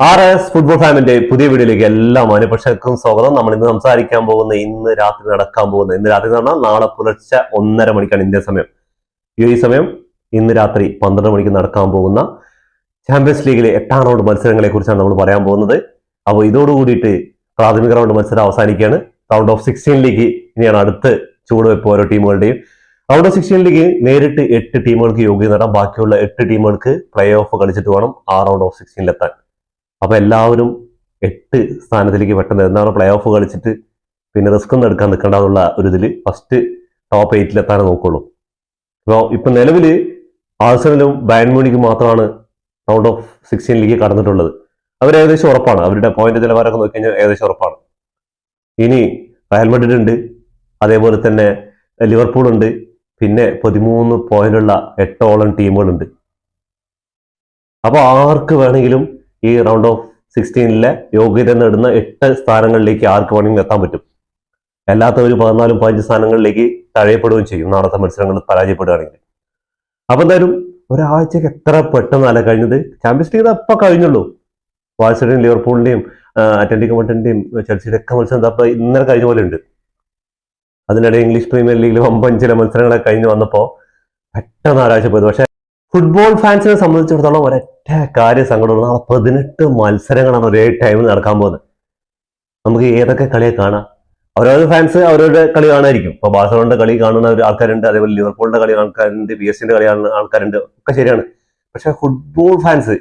RS football ഫാമിന്റെ പുതിയ വീഡിയോയിലേക്ക് എല്ലാ മാന്യപ്രേക്ഷകർക്കും സ്വാഗതം. നമ്മൾ ഇന്ന് സംസാരിക്കാൻ പോകുന്ന ഇന്ന് രാത്രി നടക്കാൻ പോകുന്ന ഇന്ന് രാത്രി എന്ന് പറഞ്ഞാൽ നാളെ പുലർച്ചെ 1:30 മണിക്കാണ് ഇന്ത്യൻ സമയം. ഈ സമയം ഇന്ന് രാത്രി 12 മണിക്ക് നടക്കാൻ പോകുന്ന ചാമ്പ്യൻസ് ലീഗിലെ 8ാം റൗണ്ട് മത്സരങ്ങളെ കുറിച്ചാണ് നമ്മൾ പറയാൻ പോകുന്നത്. അപ്പോൾ ഇതോടുകൂടിയിട്ട് പ്രാഥമിക റൗണ്ട് മത്സരം അവസാനിക്കുകയാണ്. റൗണ്ട് ഓഫ് 16ലേക്ക് ഇനിയാണ് അടുത്ത് ചുവടുവെപ്പ് ഓരോ ടീമുകളുടെയും. റൗണ്ട് ഓഫ് 16ലേക്ക് നേരിട്ട് 8 ടീമുകൾക്ക് യോഗ്യത നേടാം. ബാക്കിയുള്ള 8 ടീമുകൾക്ക് പ്ലേ ഓഫ് കളിച്ചിട്ട് വേണം ആ റൗണ്ട് ഓഫ് 16 എത്താൻ. അപ്പൊ എല്ലാവരും 8 സ്ഥാനത്തിലേക്ക് പെട്ടെന്ന് എന്താണ് പ്ലേ ഓഫ് കളിച്ചിട്ട് പിന്നെ റിസ്ക് ഒന്നും എടുക്കാൻ നിൽക്കേണ്ടതുള്ള ഒരു ഇതിൽ ഫസ്റ്റ് ടോപ്പ് 8 എത്താനേ നോക്കുള്ളൂ. അപ്പോൾ ഇപ്പൊ നിലവിൽ ആഴ്സണലും ബയൺ മ്യൂണിക്കും മാത്രമാണ് റൗണ്ട് ഓഫ് 16ലേക്ക് കടന്നിട്ടുള്ളത്. അവർ ഏകദേശം ഉറപ്പാണ്. അവരുടെ പോയിന്റ് നിലവാരമൊക്കെ നോക്കിക്കഴിഞ്ഞാൽ ഏകദേശം ഉറപ്പാണ്. ഇനി റയൽ മാഡ്രിഡ് ഉണ്ട്, അതേപോലെ തന്നെ ലിവർപൂൾ ഉണ്ട്, പിന്നെ 13 പോയിന്റുള്ള 8ഓളം ടീമുകളുണ്ട്. അപ്പോൾ ആർക്ക് വേണമെങ്കിലും ഈ റൗണ്ട് ഓഫ് 16ലെ യോഗ്യത നേടുന്ന 8 സ്ഥാനങ്ങളിലേക്ക് ആർക്ക് വേണമെങ്കിലും എത്താൻ പറ്റും. അല്ലാത്തവർ 14-15 സ്ഥാനങ്ങളിലേക്ക് തഴയപ്പെടുകയും ചെയ്യും നാളത്തെ മത്സരങ്ങൾ പരാജയപ്പെടുകയാണെങ്കിൽ. അപ്പൊ എന്തായാലും ഒരാഴ്ചക്ക് എത്ര പെട്ടെന്നല്ല കഴിഞ്ഞത്. ചാമ്പ്യൻസ് ലീഗ് എപ്പോൾ കഴിഞ്ഞുള്ളൂ. ബാഴ്സലോണയും ലിവർപൂളിന്റെയും അറ്റ്ലറ്റിക്കോ മാഡ്രിഡിന്റെയും ചെൽസിയുടെ ഒക്കെ മത്സരം അപ്പൊ ഇന്നലെ കഴിഞ്ഞ പോലെ ഉണ്ട്. അതിനിടെ ഇംഗ്ലീഷ് പ്രീമിയർ ലീഗിൽ 5 ചില മത്സരങ്ങളൊക്കെ കഴിഞ്ഞ് വന്നപ്പോൾ പെട്ടെന്ന് ആരാഴ്ചപ്പോയത്. പക്ഷെ ഫുട്ബോൾ ഫാൻസിനെ സംബന്ധിച്ചിടത്തോളം ഒരൊറ്റ കാര്യം സങ്കടമുള്ള 18 മത്സരങ്ങളാണ് ഒരേ ടൈമിൽ നടക്കാൻ പോകുന്നത്. നമുക്ക് ഏതൊക്കെ കളിയെ കാണാം. അവരവരുടെ ഫാൻസ് അവരുടെ കളി കാണായിരിക്കും. ഇപ്പൊ ബാഴ്സലോണയുടെ കളി കാണുന്ന ആൾക്കാരുണ്ട്, അതേപോലെ ലിവർപൂളിന്റെ കളി ആൾക്കാരുണ്ട്, PSG കളി കാണുന്ന ആൾക്കാരുണ്ട്, ഒക്കെ ശരിയാണ്. പക്ഷെ ഫുട്ബോൾ ഫാൻസ്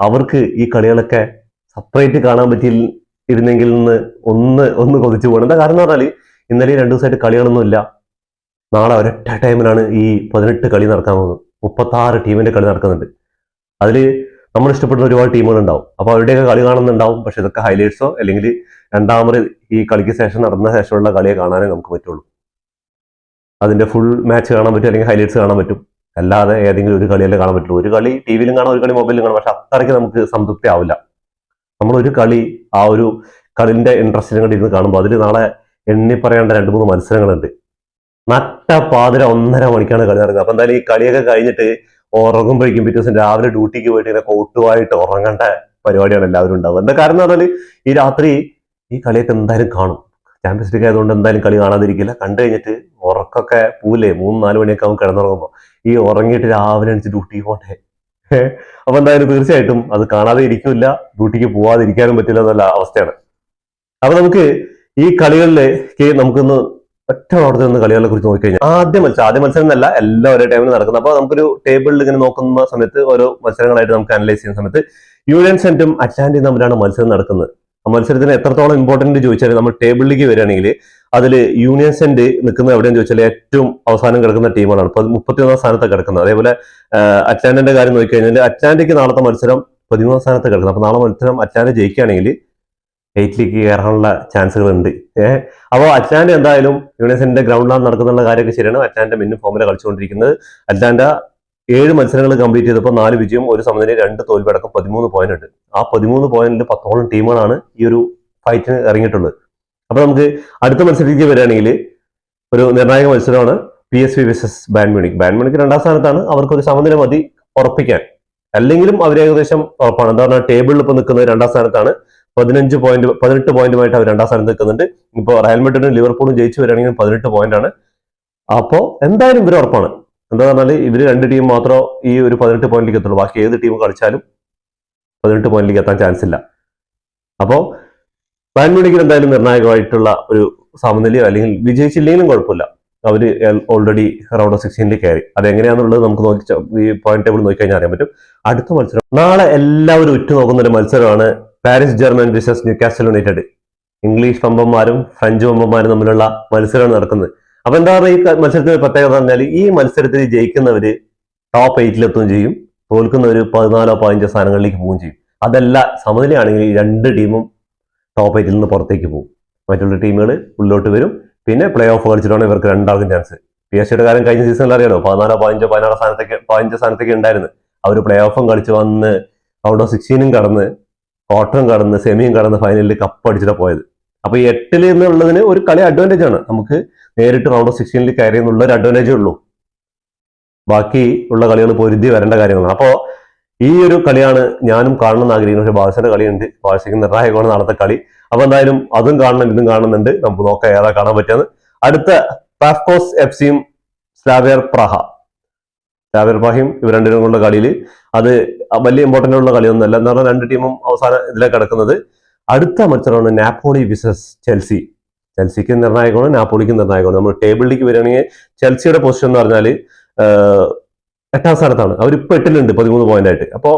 അവർക്ക് ഈ കളികളൊക്കെ സെപ്പറേറ്റ് കാണാൻ പറ്റിയിരുന്നെങ്കിൽ ഒന്ന് കൊതിച്ചു പോകണം. എന്താ കാരണം എന്ന് പറഞ്ഞാൽ ഇന്നലെ 2 ദിവസമായിട്ട് കളികളൊന്നും ഇല്ല. നാളെ ഒരൊറ്റ ടൈമിലാണ് ഈ 18 കളി നടക്കാൻ പോകുന്നത്. 36 ടീമിന്റെ കളി നടക്കുന്നുണ്ട്. അതിൽ നമ്മൾ ഇഷ്ടപ്പെടുന്ന ഒരുപാട് ടീമുകൾ ഉണ്ടാവും. അപ്പൊ അവരുടെയൊക്കെ കളി കാണുന്നുണ്ടാവും. പക്ഷെ ഇതൊക്കെ ഹൈലൈറ്റ്സോ അല്ലെങ്കിൽ രണ്ടാമത് ഈ കളിക്ക് ശേഷം നടന്ന ശേഷമുള്ള കളിയെ കാണാനേ നമുക്ക് പറ്റുള്ളൂ. അതിന്റെ ഫുൾ മാച്ച് കാണാൻ പറ്റും, അല്ലെങ്കിൽ ഹൈലൈറ്റ്സ് കാണാൻ പറ്റും. അല്ലാതെ ഏതെങ്കിലും ഒരു കളിയല്ലേ കാണാൻ പറ്റുള്ളൂ. ഒരു കളി ടിവിയിലും കാണാം, ഒരു കളി മൊബൈലിലും കാണാം. പക്ഷെ അത്രയ്ക്ക് നമുക്ക് സംതൃപ്തി ആവില്ല. നമ്മൾ ഒരു കളി ആ ഒരു കളിന്റെ ഇൻട്രസ്റ്റിലും കൂടി ഇരുന്ന് കാണുമ്പോൾ അതിൽ നാളെ എണ്ണി പറയേണ്ട 2-3 മത്സരങ്ങളുണ്ട്. നട്ട പാതിര 1:30 മണിക്കാണ് കളി നടക്കുന്നത്. അപ്പൊ എന്തായാലും ഈ കളിയൊക്കെ കഴിഞ്ഞിട്ട് ഉറങ്ങുമ്പോഴേക്കും പിറ്റേ ദിവസം രാവിലെ ഡ്യൂട്ടിക്ക് പോയിട്ട് ഇങ്ങനെ കോട്ടുമായിട്ട് ഉറങ്ങേണ്ട പരിപാടിയാണ് എല്ലാവരും ഉണ്ടാവുക. എന്താ കാരണം എന്ന് പറഞ്ഞാൽ ഈ രാത്രി ഈ കളിയൊക്കെ എന്തായാലും കാണും. ചാമ്പ്യൻസ് ലീഗ് ആയതുകൊണ്ട് എന്തായാലും കളി കാണാതിരിക്കില്ല. കണ്ടു കഴിഞ്ഞിട്ട് ഉറക്കൊക്കെ പൂലേ 3-4 മണിയൊക്കെ ആവും കിടന്നുറങ്ങുമ്പോൾ. ഈ ഉറങ്ങിയിട്ട് രാവിലെ എണിച്ച് ഡ്യൂട്ടിക്ക് പോട്ടെ. അപ്പൊ എന്തായാലും തീർച്ചയായിട്ടും അത് കാണാതെ ഇരിക്കില്ല, ഡ്യൂട്ടിക്ക് പോവാതിരിക്കാനും പറ്റില്ല എന്നുള്ള അവസ്ഥയാണ്. അപ്പൊ നമുക്ക് ഈ കളികളിലേക്ക് നമുക്കൊന്ന് ഒറ്റ ഓർഡർ നിന്ന് കളികളെ കുറിച്ച് നോക്കിക്കഴിഞ്ഞാൽ ആദ്യ മത്സരം എന്നല്ല, എല്ലാം ഒരേ ടൈമിൽ നടക്കുന്നത്. അപ്പൊ നമുക്കൊരു ടേബിളിൽ ഇങ്ങനെ നോക്കുന്ന സമയത്ത് ഓരോ മത്സരങ്ങളായിട്ട് നമുക്ക് അനലൈസ് ചെയ്യുന്ന സമയത്ത് യൂണിയൻ സെന്റും അറ്റ്ലാന്റയും തമ്മിലാണ് മത്സരം നടക്കുന്നത്. ആ മത്സരത്തിന് എത്രത്തോളം ഇമ്പോർട്ടന്റ് ചോദിച്ചാൽ നമ്മൾ ടേബിളിലേക്ക് വരികയാണെങ്കിൽ അതിൽ യൂണിയൻ സെന്റ് നിൽക്കുന്നത് എവിടെയെന്ന് ചോദിച്ചാൽ ഏറ്റവും അവസാനം കിടക്കുന്ന ടീമുകളാണ്. ഇപ്പൊ 31 സ്ഥാനത്ത് കിടക്കുന്നത്. അതേപോലെ അറ്റ്ലാന്റിന്റെ കാര്യം നോക്കിക്കഴിഞ്ഞാൽ അറ്റ്ലാന്റിക്ക് നാളത്തെ മത്സരം 13 സ്ഥാനത്ത് കിടക്കുന്നത്. അപ്പൊ നാളെ മത്സരം അറ്റ്ലാന്റ് ജയിക്കുകയാണെങ്കിൽ 8ലേക്ക് കയറാനുള്ള ചാൻസുകൾ ഉണ്ട്. അപ്പോൾ അറ്റ്ലാന്റ എന്തായാലും യൂണിയൻസിന്റെ ഗ്രൗണ്ടിലാണ് നടക്കുന്ന കാര്യമൊക്കെ ശരിയാണ്. അറ്റ്ലാന്റ മിന്നും ഫോമിലാണ് കളിച്ചുകൊണ്ടിരിക്കുന്നത്. അറ്റ്ലാന്റ 7 മത്സരങ്ങൾ കംപ്ലീറ്റ് ചെയ്തപ്പോൾ 4 വിജയം, 1 സമനില, 2 തോൽവടക്കം 13 പോയിന്റ് ഉണ്ട്. ആ 13 പോയിന്റിൽ 10ഓളം ടീമുകളാണ് ഈ ഒരു ഫൈറ്റിന് ഇറങ്ങിയിട്ടുള്ളത്. അപ്പൊ നമുക്ക് അടുത്ത മത്സരത്തിലേക്ക് വരികയാണെങ്കിൽ ഒരു നിർണായക മത്സരമാണ് PSV versus Bayern Munich. Bayern Munich 2ാം സ്ഥാനത്താണ്. അവർക്ക് ഒരു സമനില മതി ഉറപ്പിക്കാൻ. അല്ലെങ്കിലും അവർ ഏകദേശം ഉറപ്പാണ്. എന്താ പറഞ്ഞാൽ ടേബിളിൽ ഇപ്പൊ നിൽക്കുന്നത് 2ാം സ്ഥാനത്താണ്. 18 പോയിന്റുമായിട്ട് അവർ 2ാം സ്ഥാനത്ത് നിൽക്കുന്നുണ്ട്. ഇപ്പോൾ റയൽ മാഡ്രിഡും ലിവർപൂളും ജയിച്ചു വരികയാണെങ്കിൽ 18 പോയിന്റാണ്. അപ്പോൾ എന്തായാലും ഇവർ ഉറപ്പാണ്. എന്താ പറഞ്ഞാൽ ഇവര് 2 ടീം മാത്രമേ ഈ ഒരു 18 പോയിന്റിലേക്ക് എത്തുള്ളൂ. ബാക്കി ഏത് ടീം കളിച്ചാലും 18 പോയിന്റിലേക്ക് എത്താൻ ചാൻസ് ഇല്ല. അപ്പോൾ ബയൺ മ്യൂണിക്കിന് എന്തായാലും നിർണായകമായിട്ടുള്ള ഒരു സമനിലയോ അല്ലെങ്കിൽ വിജയിച്ചില്ലെങ്കിലും കുഴപ്പമില്ല. അവര് ഓൾറെഡി റൗണ്ട് ഓഫ് 16ലേക്ക് കയറി. അതെങ്ങനെയാണെന്നുള്ളത് നമുക്ക് നോക്കി ഈ പോയിന്റ് ടേബിൾ നോക്കി കഴിഞ്ഞാൽ അറിയാൻ പറ്റും. അടുത്ത മത്സരം നാളെ എല്ലാവരും ഉറ്റുനോക്കുന്ന ഒരു മത്സരമാണ് Paris Germain versus Newcastle United. English പമ്പന്മാരും ഫ്രഞ്ച് പമ്പന്മാരും തമ്മിലുള്ള മത്സരമാണ് നടക്കുന്നത്. അപ്പൊ എന്താ പറയുക, ഈ മത്സരത്തിന്റെ പ്രത്യേകത പറഞ്ഞാൽ ഈ മത്സരത്തിൽ ജയിക്കുന്നവര് ടോപ്പ് 8 ചെയ്യും, തോൽക്കുന്നവര് 14-15 സ്ഥാനങ്ങളിലേക്ക് പോവുകയും ചെയ്യും. അതല്ല സമനിലയാണെങ്കിൽ 2 ടീമും ടോപ്പ് 8 നിന്ന് പുറത്തേക്ക് പോകും. മറ്റുള്ള ടീമുകൾ ഉള്ളിലോട്ട് വരും. പിന്നെ പ്ലേ ഓഫ് കളിച്ചിട്ടാണ് ഇവർക്ക് 2ആൾക്കും ചാൻസ്. PSG കാര്യം കഴിഞ്ഞ സീസണിൽ അറിയാലോ, 15 സ്ഥാനത്തേക്ക് ഉണ്ടായിരുന്നു. അവർ പ്ലേ ഓഫും കളിച്ച് വന്ന് റൗണ്ട് ഓഫ് 16 കടന്ന് ക്വാർട്ടറും കടന്ന് സെമിയും കടന്ന് ഫൈനലിൽ കപ്പ് അടിച്ചിട്ടാണ് പോയത്. അപ്പൊ ഈ 8 എന്നുള്ളതിന് ഒരു കളി അഡ്വാൻറ്റേജ് ആണ്. നമുക്ക് നേരിട്ട് റൗണ്ട് ഓഫ് 16 കയറി എന്നുള്ള ഒരു അഡ്വാൻറ്റേജേ ഉള്ളൂ. ബാക്കി ഉള്ള കളികൾ പൊരുതി വരേണ്ട കാര്യങ്ങളാണ്. അപ്പോൾ ഈ ഒരു കളിയാണ് ഞാനും കാണണമെന്ന് ആഗ്രഹിക്കുന്നത്. പക്ഷെ ബാഴ്സയുടെ കളിയുണ്ട്, ബാഴ്സയ്ക്ക് നിർണായകമാണ് നാളത്തെ കളി. അപ്പൊ എന്തായാലും അതും കാണണം, ഇതും കാണുന്നുണ്ട്. നമുക്ക് നോക്കാം ഏതാ കാണാൻ പറ്റുന്നത്. അടുത്ത പാഫ്കോസ് എഫ്സിയും സ്ലാവിയർ പ്രാഹ. സ്ലാവിയർ പ്രാഹയും ഇവർ രണ്ടിനും കൊണ്ട കളിയിൽ അത് വലിയ ഇമ്പോർട്ടന്റ് ഉള്ള കളിയൊന്നുമല്ല. എന്ന് പറഞ്ഞാൽ രണ്ട് ടീമും അവസാനം ഇതിലേക്ക് കിടക്കുന്നത്. അടുത്ത മത്സരമാണ് നാപ്പോളി വിസസ് ചെൽസി. ചെൽസിക്ക് നിർണായകമാണ്, നാപ്പോളിക്ക് നിർണായകമാണ്. നമ്മൾ ടേബിളിലേക്ക് വരികയാണെങ്കിൽ ചെൽസിയുടെ പൊസിഷൻ എന്ന് പറഞ്ഞാൽ 8ാം സ്ഥാനത്താണ്. അവരിപ്പോൾ 8ലുണ്ട് 13 പോയിന്റ് ആയിട്ട്. അപ്പോൾ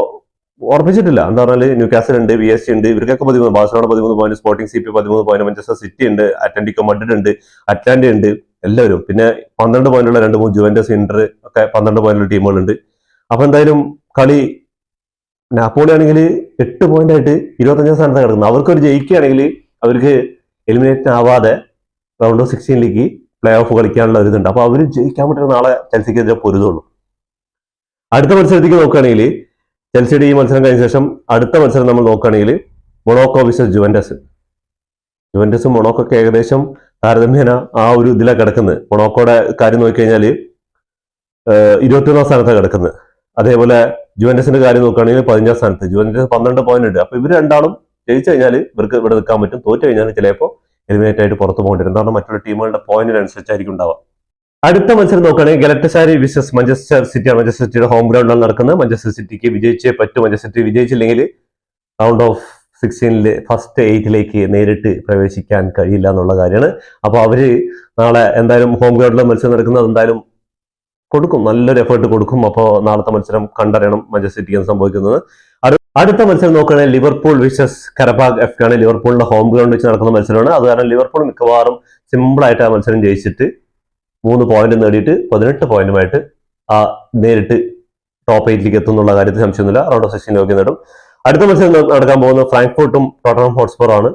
ഉറപ്പിച്ചിട്ടില്ല. എന്താ പറഞ്ഞാൽ ന്യൂകാസൽ ഉണ്ട്, PSG ഉണ്ട്, ഇവർക്കൊക്കെ 13, Barcelona 13 point, sporting CP 13 point, Manchester city ഉണ്ട്, അറ്റ്ലന്റിക്കോ മഡ്രിഡ് ഉണ്ട്, അറ്റ്ലാന്റ ഉണ്ട്, എല്ലാവരും. പിന്നെ 12 പോയിന്റുള്ള 2-3 ജുവന്റസ്, ഇന്റർ ഒക്കെ 12 പോയിന്റുള്ള ടീമുകളുണ്ട്. അപ്പൊ എന്തായാലും കളി നാപ്പോളി ആണെങ്കിൽ 8 പോയിന്റ് ആയിട്ട് 25ാം സ്ഥാനത്ത് കിടക്കുന്നത്. അവർക്കൊരു ജയിക്കുകയാണെങ്കിൽ അവർക്ക് എലിമിനേറ്റ് ആവാതെ റൗണ്ട് ഓഫ് 16ലേക്ക് പ്ലേ ഓഫ് കളിക്കാനുള്ള ഒരു ഇതുണ്ട്. അപ്പൊ അവർ ജയിക്കാൻ പറ്റുന്ന നാളെ ചെൽസിക്കെതിരെ പൊരുതുള്ളൂ. അടുത്ത മത്സരത്തേക്ക് നോക്കുകയാണെങ്കിൽ ചെൽസിയുടെ ഈ മത്സരം കഴിഞ്ഞ ശേഷം അടുത്ത മത്സരം നമ്മൾ നോക്കുകയാണെങ്കിൽ മൊണോക്കോ വിസസ് ജുവന്റസ്. ജുവന്റസും മൊണോക്കൊക്കെ ഏകദേശം താരതമ്യേന ആ ഒരു ഇതിലാണ് കിടക്കുന്നത്. മൊണോക്കോയുടെ കാര്യം നോക്കിക്കഴിഞ്ഞാൽ 21ാം സ്ഥാനത്താണ് കിടക്കുന്നത്. അതേപോലെ ജുവന്റസിന്റെ കാര്യം നോക്കുകയാണെങ്കിൽ 15ാം സ്ഥാനത്ത്. ജുവന്റസ് 12 പോയിന്റ് ഉണ്ട്. അപ്പൊ ഇവർ രണ്ടാളും ജയിച്ചു കഴിഞ്ഞാൽ ഇവർക്ക് ഇവിടെ നിൽക്കാൻ പറ്റും. തോറ്റു കഴിഞ്ഞാൽ ചിലപ്പോൾ എലിമിനേറ്റ് ആയിട്ട് പുറത്തു പോകേണ്ടി വരും. എന്താണ് മറ്റുള്ള ടീമുകളുടെ പോയിന്റിനനുസരിച്ചായിരിക്കും ഉണ്ടാവുക. അടുത്ത മത്സരം നോക്കുകയാണെങ്കിൽ Galatasaray versus Manchester City. Manchester സിറ്റിയുടെ ഹോം ഗ്രൗണ്ടിലാണ് നടക്കുന്നത്. മാഞ്ചസ്റ്റർ സിറ്റിക്ക് വിജയിച്ചേ പറ്റും. മാഞ്ചസ്റ്റർ സിറ്റി വിജയിച്ചില്ലെങ്കിൽ റൗണ്ട് ഓഫ് 16 ഫസ്റ്റ് 8ലേക്ക് നേരിട്ട് പ്രവേശിക്കാൻ കഴിയില്ല എന്നുള്ള കാര്യമാണ്. അപ്പോൾ അവര് നാളെ എന്തായാലും ഹോം ഗ്രൗണ്ടിലെ മത്സരം നടക്കുന്നത് എന്തായാലും കൊടുക്കും, നല്ലൊരു എഫേർട്ട് കൊടുക്കും. അപ്പോൾ നാളത്തെ മത്സരം കണ്ടറിയണം മാഞ്ചസ്റ്റർ സിറ്റിക്ക് സംഭവിക്കുന്നത്. അടുത്ത മത്സരം നോക്കുകയാണെങ്കിൽ ലിവർപൂൾ വിസസ് കരബാഗ് എഫ് ആണ്. ലിവർപൂളിന്റെ ഹോം ഗ്രൗണ്ട് വെച്ച് നടക്കുന്ന മത്സരമാണ്. അത് കാരണം ലിവർപൂൾ മിക്കവാറും സിമ്പിളായിട്ട് ആ മത്സരം ജയിച്ചിട്ട് 3 പോയിന്റ് നേടിയിട്ട് 18 പോയിന്റുമായിട്ട് നേരിട്ട് ടോപ്പ് 8ലേക്ക് എത്തുന്നുള്ള കാര്യത്തിൽ സംശയമൊന്നുമില്ല. റൗണ്ട് ഓഫ് 16 നേടും. അടുത്ത മത്സരം നടക്കാൻ പോകുന്നത് ഫ്രാങ്ക്ഫർട്ടും ടോട്ടൻഹാം ഹോട്ട്സ്പർ ആണ്.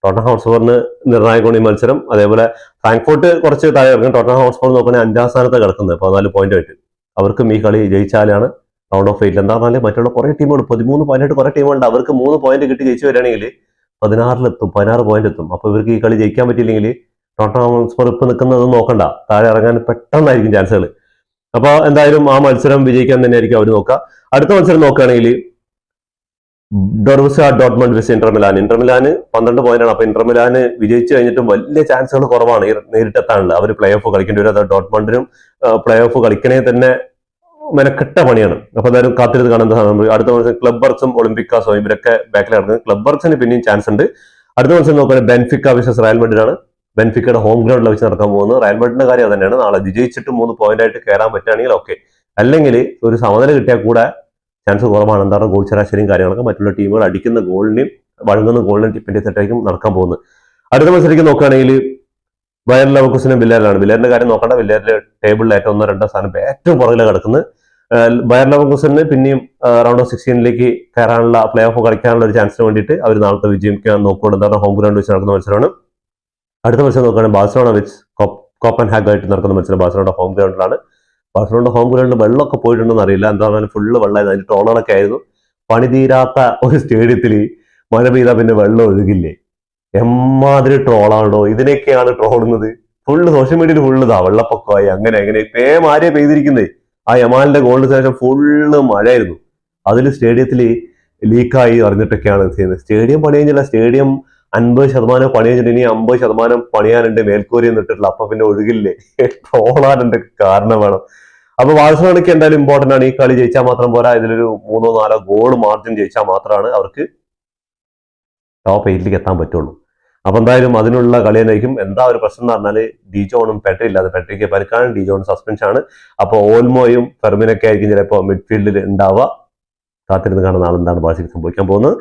ടോട്ടൻഹാം ഹോട്ട്സ്പറിന് നിർണായകമാണ് ഈ മത്സരം. അതേപോലെ ഫ്രാങ്ക്ഫർട്ട് കുറച്ച് താഴെ കിടക്കും. ടോട്ടൻഹാം ഹോട്ട്സ്പർ നോക്കുകയാണെങ്കിൽ 5ാം സ്ഥാനത്ത് കിടക്കുന്നത് 14 പോയിന്റുമായിട്ട്. അവർക്കും ഈ കളി ജയിച്ചാലാണ് റൗണ്ട് ഓഫ് 8. എന്താ പറഞ്ഞാൽ മറ്റുള്ള കുറെ ടീമുകൾ 13 പോയിന്റ് കുറെ ടീമുണ്ട്. അവർക്ക് 3 പോയിന്റ് കിട്ടി ജയിച്ചു വരികയാണെങ്കിൽ 16 പോയിന്റ് എത്തും. അപ്പൊ ഇവർക്ക് ഈ കളി ജയിക്കാൻ പറ്റിയില്ലെങ്കിൽ ടോട്ടൻഹാം ഹോട്ട്സ്പർ ഇപ്പൊ നിൽക്കുന്നത് നോക്കണ്ട, താഴെ ഇറങ്ങാൻ പെട്ടെന്നായിരിക്കും ചാൻസുകൾ. അപ്പൊ എന്തായാലും ആ മത്സരം വിജയിക്കാൻ തന്നെയായിരിക്കും അവർ നോക്കുക. അടുത്ത മത്സരം നോക്കുകയാണെങ്കിൽ ഡോർവിസ ഡോട്ട്മണ്ട് വിസ് ഇന്റർ മിലാൻ. ഇന്റർ മിലാന് 12 പോയിന്റാണ്. അപ്പൊ ഇന്റർ മിലാന് വിജയിച്ചു കഴിഞ്ഞിട്ടും വലിയ ചാൻസുകൾ കുറവാണ് നേരിട്ടെത്താനുള്ള. അവർ പ്ലേ ഓഫ് കളിക്കേണ്ടി വരും. അത് ഡോട്ട്മണ്ടിനും പ്ലേ ഓഫ് കളിക്കണേ തന്നെ മെനക്കെട്ട പണിയാണ്. അപ്പൊ എന്തായാലും കാത്തിരുന്ന് കാണുന്ന അടുത്ത മത്സരം ക്ലബ് വർക്സും ഒളിമ്പിക്കാസോ ഇവരൊക്കെ ബാക്കിൽ നടക്കുന്നത്. ക്ലബ് വർക്സിന് പിന്നെയും ചാൻസ് ഉണ്ട്. അടുത്ത മത്സരം നോക്കുകയാണെങ്കിൽ ബെൻഫിക്ക വിസസ് റയൽ മഡ്രിഡ് ആണ്. ബെൻഫിക്കയുടെ ഹോം ഗ്രൗണ്ടിൽ വെച്ച് നടക്കാൻ പോകുന്നത്. റയൽ മഡ്രിഡിന്റെ കാര്യം തന്നെയാണ്. നാളെ വിജയിച്ചിട്ട് 3 പോയിന്റ് ആയിട്ട് കയറാൻ പറ്റുകയാണെങ്കിൽ ഓക്കെ, അല്ലെങ്കിൽ ഒരു സമനില കിട്ടിയാൽ കൂടെ ചാൻസ് കുറവാണ്. എന്താണ് ഗോൾ ശരാശരിയും കാര്യങ്ങളൊക്കെ മറ്റുള്ള ടീമുകൾ അടിക്കുന്ന ഗോളിനെയും വഴങ്ങുന്ന ഗോളിനെയും ടിപ്പിന്റെ സെറ്റായിരിക്കും നടക്കാൻ പോകുന്നത്. അടുത്ത മത്സരത്തേക്ക് നോക്കുകയാണെങ്കിൽ ബയർ ലെവർകുസനും വില്ലേറിലാണ്. വില്ലേറിന്റെ കാര്യം നോക്കണ്ട, വില്ലേറിന്റെ ടേബിളിൽ ഏറ്റവും 1-2 സ്ഥാനം ഏറ്റവും പുറകിലാണ് കിടക്കുന്നത്. ബയർ ലെവർകുസന് പിന്നെയും റൗണ്ട് ഓഫ് 16ലേക്ക് കയറാനുള്ള പ്ലേ ഓഫ് കളിക്കാനുള്ള ഒരു ചാൻസിന് വേണ്ടിയിട്ട് അവർ നാളത്തെ വിജയിക്കാൻ നോക്കുകയാണ്. എന്താണ് ഹോം ഗ്രൗണ്ട് വെച്ച് നടക്കുന്ന മത്സരമാണ്. അടുത്ത മത്സരം നോക്കുകയാണെങ്കിൽ ബാഴ്സലോണ വെച്ച് കോപ്പൻഹാഗായിട്ട് നടക്കുന്ന മത്സരം ബാഴ്സലോണ ഹോം ഗ്രൗണ്ടിലാണ്. ബാഴ്സലോണ ഹോം ഗ്രൗണ്ടിൽ വെള്ളമൊക്കെ പോയിട്ടുണ്ടെന്ന് അറിയില്ല. എന്താണെങ്കിലും ഫുള്ള് വെള്ളമായിരുന്നു. അതിന്റെ ട്രോളുകളൊക്കെ ആയിരുന്നു. പണി തീരാത്ത ഒരു സ്റ്റേഡിയത്തിൽ മഴ പെയ്താൽ പിന്നെ വെള്ളം ഒഴുകില്ലേ? എമ്മാതിരി ട്രോളാണോ? ഇതിനൊക്കെയാണ് ട്രോളുന്നത്. ഫുള്ള് സോഷ്യൽ മീഡിയയിൽ ഫുള്ള് ഇതാ വെള്ളപ്പൊക്കമായി അങ്ങനെ ആരെയാ പെയ്തിരിക്കുന്നത്. ആ യമാലിന്റെ ഗോളിന് ശേഷം ഫുള്ള് മഴയായിരുന്നു. അതിൽ സ്റ്റേഡിയത്തിൽ ലീക്കായി അറിഞ്ഞിട്ടൊക്കെയാണ് ചെയ്യുന്നത്. സ്റ്റേഡിയം പണി കഴിഞ്ഞില്ല. സ്റ്റേഡിയം 50% പണി കഴിഞ്ഞിട്ട് ഇനി 50% പണിയാനുണ്ട് മേൽക്കൂരി എന്നിട്ടില്ല. അപ്പൊ പിന്നെ ഒഴുകില്ലേ? ട്രോളാനുണ്ട് കാരണം വേണം. അപ്പൊ ബാഴ്സലോണയ്ക്ക് എന്തായാലും ഇമ്പോർട്ടന്റ് ആണ്. ഈ കളി ജയിച്ചാൽ മാത്രം പോരാ, ഇതിലൊരു 3-4 ഗോൾ മാർജിൻ ജയിച്ചാൽ മാത്രമാണ് അവർക്ക് ടോപ്പ് 8ലേക്ക് എത്താൻ പറ്റുള്ളൂ. അപ്പൊ എന്തായാലും അതിനുള്ള കളി തന്നെയായിരിക്കും. എന്താ ഒരു പ്രശ്നം എന്ന് പറഞ്ഞാൽ ഡിജോണും പെട്രി ഇല്ലാതെ, പെട്രിക്ക് പരിക്കാണ്, ഡിജോൺ സസ്പെൻഷൻ ആണ്. അപ്പൊ ഓൾമോയും ഫെർമിനൊക്കെ ആയിരിക്കും ചിലപ്പോൾ മിഡ്ഫീൽഡിൽ ഉണ്ടാവുക. കാത്തിരുന്ന് കാണുന്ന നാളെന്താണ് ബാഴ്സയ്ക്ക് സംഭവിക്കാൻ പോകുന്നത്.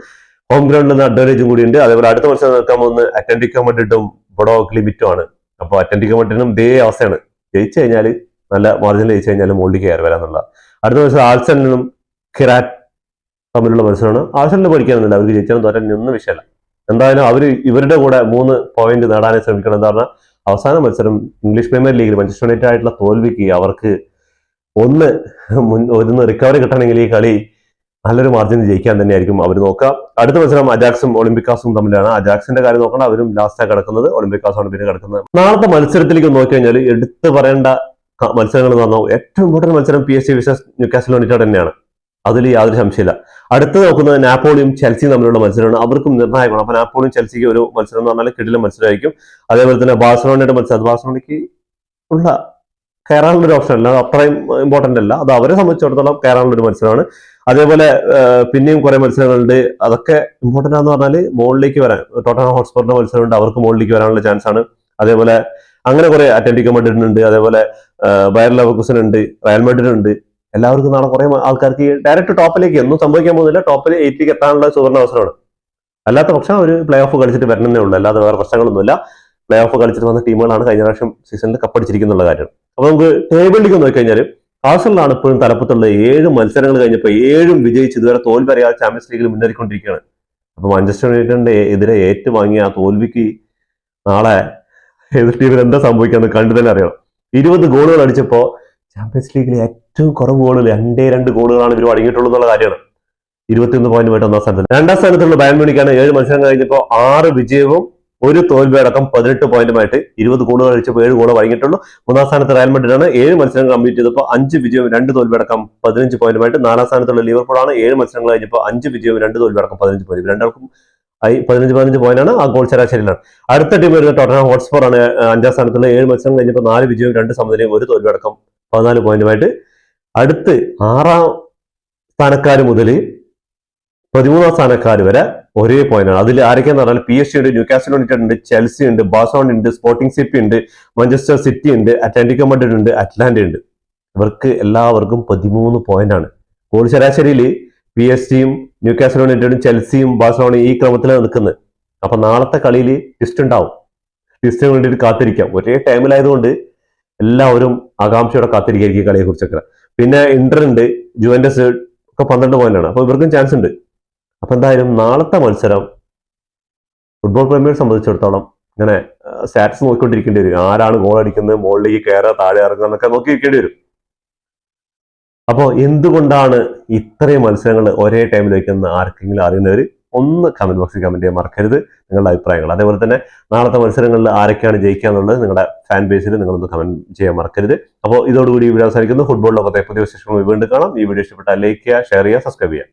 ഹോം ഗ്രൗണ്ടിൽ നിന്ന് അഡ്വാൻറ്റേജും കൂടിയുണ്ട്. അതേപോലെ അടുത്ത മത്സരം നോക്കാൻ പോകുന്നത് അറ്റ്ലന്റിക്കോ മഡ്രിഡും ബോഡോ ക്ലിമിറ്റും ആണ്. അപ്പൊ അറ്റ്ലന്റിക്കോ മഡ്രിഡിനും ഇതേ അവസ്ഥയാണ്. ജയിച്ചു കഴിഞ്ഞാൽ നല്ല മാർജിനിൽ ജയിച്ചു കഴിഞ്ഞാൽ മുകളിലേക്ക് കയറി വരാന്നുള്ള. അടുത്ത മത്സരം ആൾസലിനും ഖിറാറ്റ് തമ്മിലുള്ള മത്സരമാണ്. ആൾസലിന് പഠിക്കാനൊന്നുമില്ല, അവർക്ക് ജയിച്ചാലും തോറ്റാൻ ഒന്നും വിഷയമല്ല. എന്തായാലും അവർ ഇവരുടെ കൂടെ 3 പോയിന്റ് നേടാനേ ശ്രമിക്കണം. എന്താ പറഞ്ഞാൽ അവസാന മത്സരം ഇംഗ്ലീഷ് പ്രീമിയർ ലീഗിൽ മാഞ്ചസ്റ്റർ യുണൈറ്റഡ് ആയിട്ടുള്ള തോൽവിക്ക് അവർക്ക് ഒന്ന് റിക്കവറി കിട്ടണമെങ്കിൽ ഈ കളി നല്ലൊരു മാർജിൻ ജയിക്കാൻ തന്നെയായിരിക്കും അവർ നോക്കുക. അടുത്ത മത്സരം അജാക്സും ഒളിമ്പിക്കാസും തമ്മിലാണ്. അജാക്സിന്റെ കാര്യം നോക്കണം, അവരും ലാസ്റ്റാണ് കിടക്കുന്നത്. ഒളിമ്പിക്കാസാണ് പിന്നെ കിടക്കുന്നത്. നാളത്തെ മത്സരത്തിലേക്ക് നോക്കി കഴിഞ്ഞാൽ എടുത്തു പറയേണ്ട മത്സരങ്ങൾ എന്ന് പറഞ്ഞാൽ ഏറ്റവും ഇമ്പോർട്ടന്റ് മത്സരം PSG വിസസ് ന്യൂകാസൽ യുണൈറ്റഡ് തന്നെയാണ്. അതിൽ യാതൊരു സംശയമില്ല. അടുത്ത് നോക്കുന്നത് നാപ്പോളിയും ചെൽസിയും തമ്മിലുള്ള മത്സരമാണ്. അവർക്കും നിർണായകമാണ്. അപ്പൊ നാപ്പോളിയും ചെൽസിക്ക് ഒരു മത്സരം എന്ന് പറഞ്ഞാൽ കിടിലൻ മത്സരമായിരിക്കും. അതേപോലെ തന്നെ ബാഴ്സലോണയുടെ മത്സരം, ബാഴ്സലോണയ്ക്ക് ഉള്ള കയറാനുള്ള ഒരു ഓപ്ഷൻ അല്ല, അത്രയും ഇമ്പോർട്ടന്റ് അല്ല. അത് അവരെ സംബന്ധിച്ചിടത്തോളം കയറാനുള്ള ഒരു മത്സരമാണ്. അതേപോലെ പിന്നെയും കുറെ മത്സരങ്ങളുണ്ട്. അതൊക്കെ ഇമ്പോർട്ടന്റ് ആണെന്ന് പറഞ്ഞാൽ മുകളിലേക്ക് വരാൻ, ടോട്ടൻഹാം ഹോട്ട്സ്പറിന്റെ മത്സരമുണ്ട്, അവർക്ക് മുകളിലേക്ക് വരാനുള്ള ചാൻസ് ആണ്. അതേപോലെ അങ്ങനെ കുറെ അത്ലറ്റിക്കോ മഡ്രിഡ് ഉണ്ട്, അതേപോലെ ബയർ ലെവർകുസൻ ഉണ്ട്, റയൽ മഡ്രിഡ് ഉണ്ട്. എല്ലാവർക്കും നാളെ കുറെ ആൾക്കാർക്ക് ഡയറക്റ്റ് ടോപ്പിലേക്ക് ഒന്നും സംഭവിക്കാൻ പോകുന്നില്ല. ടോപ്പിൽ 8ലേക്ക് എത്താനുള്ള സുവർണ്ണ അവസരമാണ്. അല്ലാത്ത പക്ഷം ഒരു പ്ലേ ഓഫ് കളിച്ചിട്ട് വരണന്നേ ഉള്ളൂ, അല്ലാതെ വേറെ പ്രശ്നങ്ങളൊന്നുമില്ല. പ്ലേ ഓഫ് കളിച്ചിട്ട് വന്ന ടീമുകളാണ് കഴിഞ്ഞ പ്രാവശ്യം സീസണിൽ കപ്പടിച്ചിരിക്കുന്നുള്ള കാര്യം. അപ്പൊ നമുക്ക് ടേബിളിലേക്ക് നോക്കിക്കഴിഞ്ഞാൽ ആഴ്സണലാണ് ഇപ്പോഴും തലപ്പത്തുള്ള 7 മത്സരങ്ങൾ കഴിഞ്ഞപ്പോൾ 7ഉം വിജയിച്ച് ഇതുവരെ തോൽവി അറിയാതെ ചാമ്പ്യൻസ് ലീഗിൽ മുന്നേറിക്കൊണ്ടിരിക്കുകയാണ്. അപ്പൊ മാഞ്ചസ്റ്റർ യുണൈറ്റഡിന്റെ എതിരെ ഏറ്റുവാങ്ങിയ ആ തോൽവിക്ക് നാളെ എതിർ ടീമിൽ എന്താ സംഭവിക്കാന്ന് കണ്ടു തന്നെ അറിയണം. 20 ഗോളുകൾ അടിച്ചപ്പോ ചാമ്പ്യൻസ് ലീഗിലെ ഏറ്റവും കുറവ് ഗോളുകൾ 2 ഗോളുകളാണ് ഇവർ അടങ്ങിയിട്ടുള്ളൂ എന്നുള്ള കാര്യമാണ്. 21 പോയിന്റുമായിട്ട് ഒന്നാം സ്ഥാനത്ത്. രണ്ടാം സ്ഥാനത്തുള്ള ബയൺ മ്യൂണിക്കാണ് 7 മത്സരം കഴിഞ്ഞപ്പോൾ 6 വിജയവും 1 തോൽവി അടക്കം 18 പോയിന്റുമായിട്ട് 20 ഗോളുകൾ അടിച്ചപ്പോൾ 7 ഗോൾ വഴങ്ങിയിട്ടുള്ളൂ. 3-ാം സ്ഥാനത്ത് റയൽ മഡ്രിഡാണ് 7 മത്സരങ്ങൾ കംപ്ലീറ്റ് ചെയ്തപ്പോൾ 5 വിജയവും 2 തോൽവി അടക്കം 15 പോയിന്റുമായിട്ട്. 4-ാം സ്ഥാനത്തുള്ള ലിവർപൂളാണ് 7 മത്സരങ്ങൾ കഴിഞ്ഞപ്പോൾ 5 വിജയവും 2 തോൽവി അടക്കം 15 പോയിന്റ്. രണ്ടാൾക്കും 15 പോയിന്റാണ്. ആ ഗോൾ ശരാശരിയിലാണ്. അടുത്ത ടീം വരുന്നത് ടോട്ടൻഹാം ഹോട്ട്സ്പർ ആണ് 5-ാം സ്ഥാനത്തുള്ള 7 മത്സരം കഴിഞ്ഞപ്പോൾ 4 വിജയവും 2 സമനിലയും 1 തോൽവി അടക്കം 14 പോയിന്റുമായിട്ട്. അടുത്ത് 6-ാം സ്ഥാനക്കാർ മുതൽ 13-ാം സ്ഥാനക്കാർ വരെ ഒരേ പോയിന്റാണ്. അതിൽ ആരൊക്കെയെന്ന് പറഞ്ഞാൽ PSG ഉണ്ട്, ന്യൂകാസിൽ യുണൈറ്റഡ് ഉണ്ട്, ചെൽസി ഉണ്ട്, ബാഴ്സലോണ ഉണ്ട്, സ്പോർട്ടിംഗ് സിറ്റി ഉണ്ട്, മാഞ്ചസ്റ്റർ സിറ്റി ഉണ്ട്, അറ്റ്ലാന്റിക്കോ മഡ്രിഡ് ഉണ്ട്, അറ്റ്ലാന്റ ഉണ്ട്. ഇവർക്ക് എല്ലാവർക്കും 13 പോയിന്റാണ്. ഗോൾ ശരാശരിയിൽ PSG-യും ന്യൂകാസിൽ യുണൈറ്റഡും ചെൽസിയും ബാഴ്സലോണയും ഈ ക്രമത്തിലാണ് നിൽക്കുന്നത്. അപ്പൊ നാളത്തെ കളിയിൽ ട്വിസ്റ്റ് ഉണ്ടാവും. ട്വിസ്റ്റിന് വേണ്ടിയിട്ട് കാത്തിരിക്കാം. ഒരേ ടൈമിലായതുകൊണ്ട് എല്ലാവരും ആകാംക്ഷയോടെ കാത്തിരിക്കുക കളിയെ കുറിച്ചൊക്കെ. പിന്നെ ഇന്റർ ഉണ്ട്, ജുവന്റസ് ഒക്കെ 12 പോയിന്റാണ്. അപ്പൊ ഇവർക്കും ചാൻസ് ഉണ്ട്. അപ്പൊ എന്തായാലും നാളത്തെ മത്സരം ഫുട്ബോൾ പ്രേമിയെ സംബന്ധിച്ചിടത്തോളം ഇങ്ങനെ സ്റ്റാറ്റസ് നോക്കിക്കൊണ്ടിരിക്കേണ്ടി വരും. ആരാണ് ഗോൾ അടിക്കുന്നത്, മുകളിലേക്ക് കയറുക, താഴെ ഇറങ്ങുക എന്നൊക്കെ നോക്കിയിരിക്കേണ്ടി വരും. അപ്പോൾ എന്തുകൊണ്ടാണ് ഇത്രയും മത്സരങ്ങൾ ഒരേ ടൈമിൽ വയ്ക്കുന്ന ആർക്കെങ്കിലും അറിയുന്നവർ ഒന്ന് കമന്റ് ബോക്സിൽ കമന്റ് ചെയ്യാൻ മറക്കരുത് നിങ്ങളുടെ അഭിപ്രായങ്ങൾ. അതേപോലെ തന്നെ നാളത്തെ മത്സരങ്ങളിൽ ആരൊക്കെയാണ് ജയിക്കുക എന്നുള്ളത് നിങ്ങളുടെ ഫാൻ ബേസിൽ നിങ്ങളൊന്ന് കമന്റ് ചെയ്യാൻ മറക്കരുത്. അപ്പോൾ ഇതോടുകൂടി ഈ വീഡിയോ അവസാനിക്കുന്നു. ഫുട്ബോൾ ലോകത്തെ പുതിയ വിശേഷങ്ങൾ വീണ്ടും കാണാം. ഈ വീഡിയോ ഇഷ്ടപ്പെട്ടാൽ ലൈക്ക് ചെയ്യുക, ഷെയർ ചെയ്യുക, സബ്സ്ക്രൈബ് ചെയ്യുക.